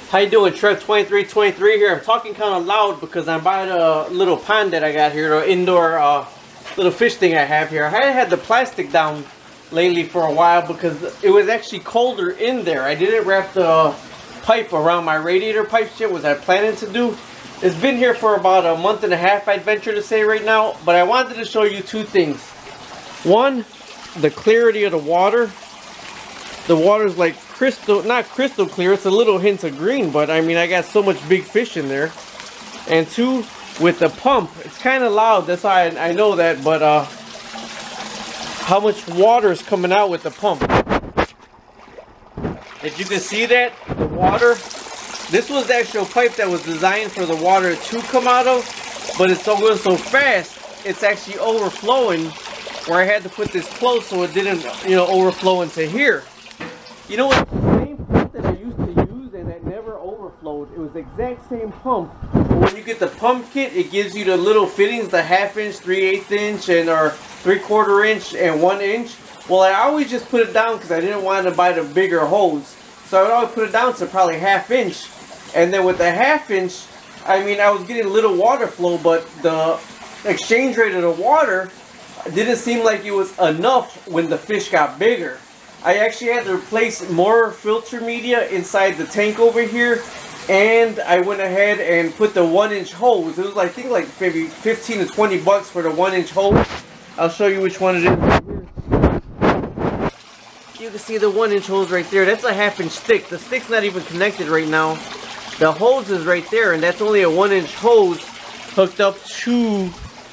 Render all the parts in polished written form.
How you doing, Trev2323 here. I'm talking kind of loud because I'm by the little pond that I got here, the indoor little fish thing I have here. I had the plastic down lately for a while because it was actually colder in there. I didn't wrap the pipe around my radiator pipe shit, was I planning to do. It's been here for about a month and a half, I'd venture to say right now, but I wanted to show you two things. One, the clarity of the water. The water's like crystal, not crystal clear, it's a little hint of green, but I mean, I got so much big fish in there. And two, with the pump, it's kind of loud, that's why I know that, but how much water is coming out with the pump. If you can see that, the water, this was the actual pipe that was designed for the water to come out of, but it's going so fast, it's actually overflowing, where I had to put this close so it didn't, you know, overflow into here. You know what, the same pump that I used to use and that never overflowed, it was the exact same pump. But when you get the pump kit, it gives you the little fittings, the 1/2 inch, 3/8 inch, and or 3/4 inch and 1 inch. Well, I always just put it down because I didn't want to buy the bigger hose. So I would always put it down to probably 1/2 inch. And then with the 1/2 inch, I mean, I was getting a little water flow, but the exchange rate of the water didn't seem like it was enough when the fish got bigger. I actually had to replace more filter media inside the tank over here, and I went ahead and put the 1 inch hose. It was like, I think like maybe 15 to 20 bucks for the 1 inch hose. I'll show you which one it is right here. You can see the 1 inch hose right there. That's a 1/2 inch stick. The stick's not even connected right now. The hose is right there, and that's only a 1 inch hose hooked up to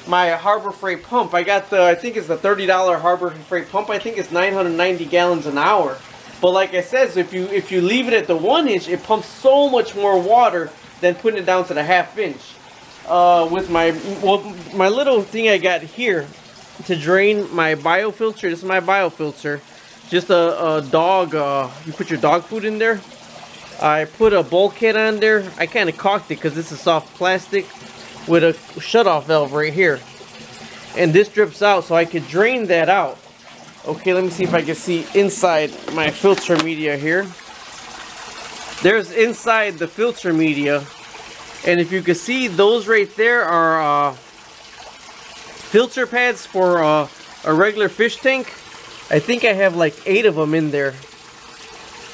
my Harbor Freight pump. I got the, I think it's the $30 Harbor Freight pump. I think it's 990 gallons an hour. But like I said, so if you leave it at the 1 inch, it pumps so much more water than putting it down to the 1/2 inch. With my little thing I got here to drain my biofilter. This is my biofilter. Just a dog. You put your dog food in there. I put a bulkhead on there. I kind of caulked it because this is soft plastic, with a shutoff valve right here, and this drips out so I could drain that out. Okay, let me see if I can see inside my filter media here. There's inside the filter media, and if you can see, those right there are filter pads for a regular fish tank. I think I have like 8 of them in there.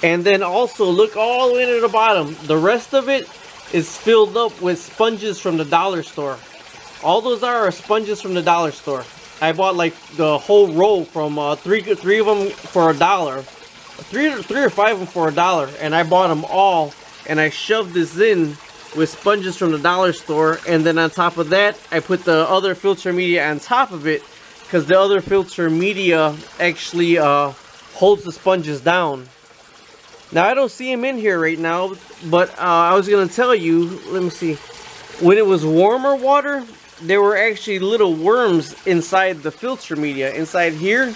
And then also look all the way to the bottom. The rest of it is filled up with sponges from the dollar store. All those are sponges from the dollar store. I bought like the whole roll from three of them for $1. Three or 5 of them for $1, and I bought them all, and I shoved this in with sponges from the dollar store. And then on top of that, I put the other filter media on top of it, because the other filter media actually holds the sponges down. Now, I don't see them in here right now, but I was going to tell you, let me see. When it was warmer water, there were actually little worms inside the filter media. Inside here,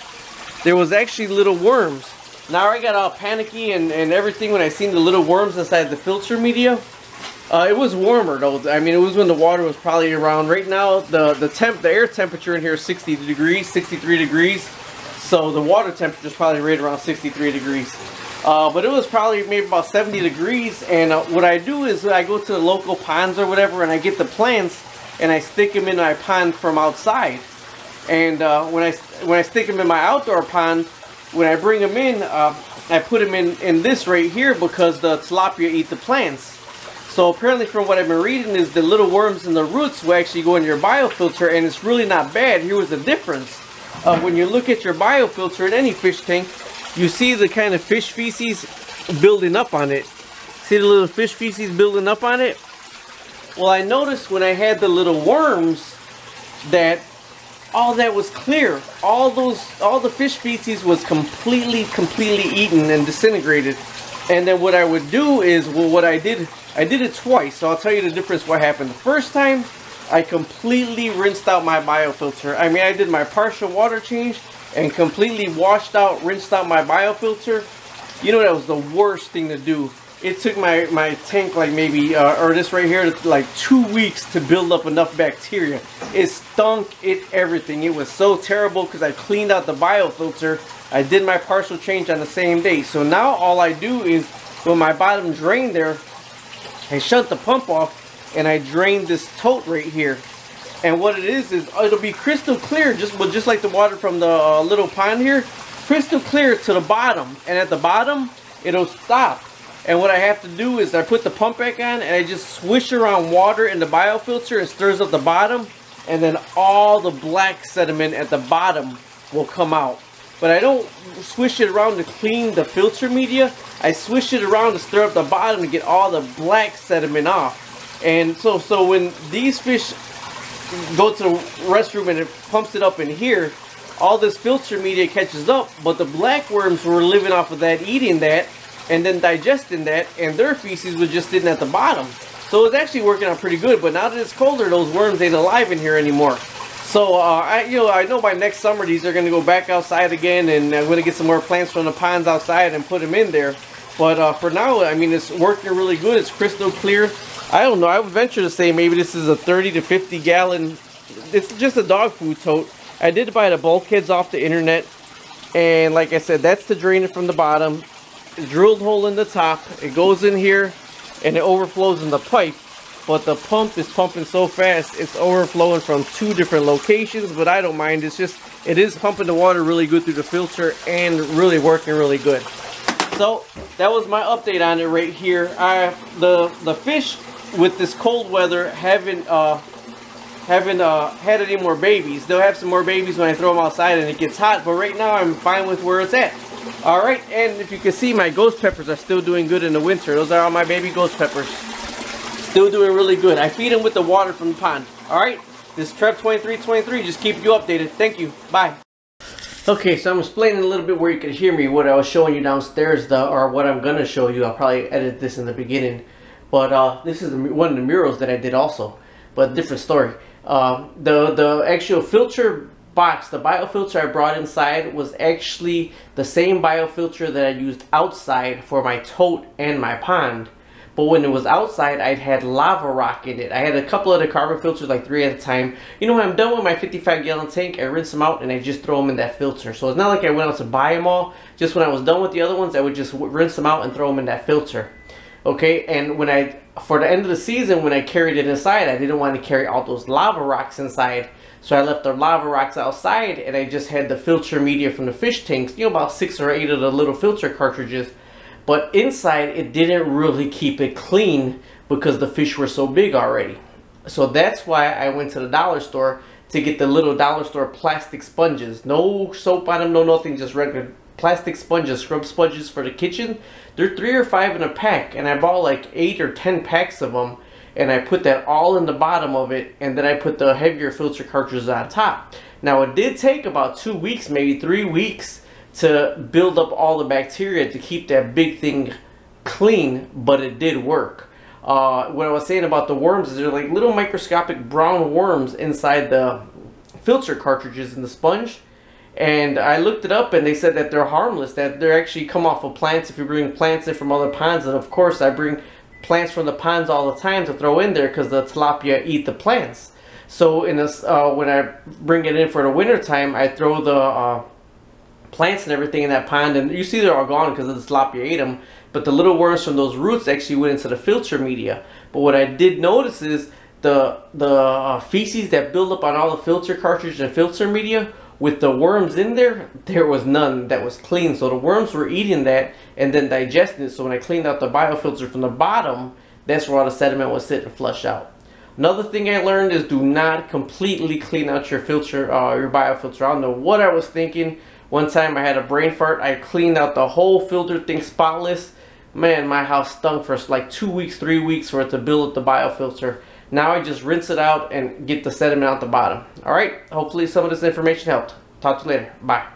there was actually little worms. Now, I got all panicky and everything when I seen the little worms inside the filter media. It was warmer, though. I mean, it was when the water was probably around, right now, the air temperature in here is 60 degrees, 63 degrees. So, the water temperature is probably right around 63 degrees. But it was probably maybe about 70 degrees, and what I do is I go to the local ponds or whatever, and I get the plants and I stick them in my pond from outside. And when I stick them in my outdoor pond, when I bring them in, I put them in this right here because the tilapia eat the plants. So apparently, from what I've been reading, is the little worms in the roots will actually go in your biofilter, and it's really not bad. Here was the difference. When you look at your biofilter in any fish tank, you see the kind of fish feces building up on it. See the little fish feces building up on it? Well, I noticed when I had the little worms that all that was clear. All the fish feces was completely eaten and disintegrated. And then what I would do is, well, what I did it twice. So I'll tell you the difference what happened. The first time, I completely rinsed out my biofilter. I mean, I did my partial water change and completely washed out, rinsed out my biofilter. You know, that was the worst thing to do. It took my tank like maybe, or this right here, like 2 weeks to build up enough bacteria. It stunk, everything. It was so terrible because I cleaned out the biofilter. I did my partial change on the same day. So now all I do is, with my bottom drain there, I shut the pump off and I drained this tote right here. And what it is it'll be crystal clear, just like the water from the little pond here, crystal clear to the bottom. And at the bottom, it'll stop. And what I have to do is I put the pump back on and I just swish around water in the biofilter. It stirs up the bottom, and then all the black sediment at the bottom will come out. But I don't swish it around to clean the filter media. I swish it around to stir up the bottom to get all the black sediment off. And so when these fish go to the restroom and it pumps it up in here, all this filter media catches up, but the black worms were living off of that, eating that, and then digesting that, and their feces was just sitting at the bottom. So it's actually working out pretty good. But now that it's colder, those worms ain't alive in here anymore. So I know by next summer these are going to go back outside again, and I'm going to get some more plants from the ponds outside and put them in there. But for now, I mean, it's working really good. It's crystal clear. I don't know, I would venture to say maybe this is a 30 to 50 gallon, it's just a dog food tote. I did buy the bulkheads off the internet, and like I said, that's to drain it from the bottom. Drilled hole in the top, it goes in here and it overflows in the pipe, but the pump is pumping so fast it's overflowing from 2 different locations. But I don't mind, it is pumping the water really good through the filter and really working really good. So that was my update on it right here. The fish with this cold weather haven't had any more babies. They'll have some more babies when I throw them outside and it gets hot, but right now I'm fine with where it's at. Alright, and if you can see, my ghost peppers are still doing good in the winter. Those are all my baby ghost peppers. Still doing really good. I feed them with the water from the pond. Alright, this is Trev2323. Just keep you updated. Thank you. Bye. Okay, so I'm explaining a little bit where you can hear me, what I was showing you downstairs, or what I'm going to show you. I'll probably edit this in the beginning. But this is one of the murals that I did also. But different story. The actual filter box, the biofilter I brought inside was actually the same biofilter that I used outside for my tote and my pond. But when it was outside, I'd had lava rock in it. I had a couple of the carbon filters, like 3 at a time. You know, when I'm done with my 55-gallon tank, I rinse them out and I just throw them in that filter. So it's not like I went out to buy them all. Just when I was done with the other ones, I would just rinse them out and throw them in that filter. Okay, and for the end of the season, when I carried it inside, I didn't want to carry all those lava rocks inside. So I left the lava rocks outside, and I just had the filter media from the fish tanks, you know, about 6 or 8 of the little filter cartridges. But inside, it didn't really keep it clean because the fish were so big already. So that's why I went to the dollar store to get the little dollar store plastic sponges. No soap on them, no nothing, just regular plastic sponges, scrub sponges for the kitchen. They're 3 or 5 in a pack, and I bought like 8 or 10 packs of them. And I put that all in the bottom of it, and then I put the heavier filter cartridges on top. Now it did take about 2 weeks, maybe 3 weeks, to build up all the bacteria to keep that big thing clean, but it did work. What I was saying about the worms is they're like little microscopic brown worms inside the filter cartridges in the sponge. And I looked it up, and they said that they're harmless, that they actually come off of plants if you bring plants in from other ponds. And of course I bring plants from the ponds all the time to throw in there because the tilapia eat the plants. So in this, when I bring it in for the winter time, I throw the plants and everything in that pond, and you see they're all gone because the tilapia ate them. But the little worms from those roots actually went into the filter media. But what I did notice is the feces that build up on all the filter cartridges and filter media, with the worms in there, there was none that was clean. So the worms were eating that and then digesting it. So when I cleaned out the biofilter from the bottom, that's where all the sediment was sitting and flush out. Another thing I learned is do not completely clean out your filter, your biofilter. I don't know what I was thinking. One time I had a brain fart. I cleaned out the whole filter thing spotless. Man, my house stunk for like 2 weeks, 3 weeks for it to build up the biofilter. Now I just rinse it out and get the sediment out the bottom. Alright, hopefully some of this information helped. Talk to you later. Bye.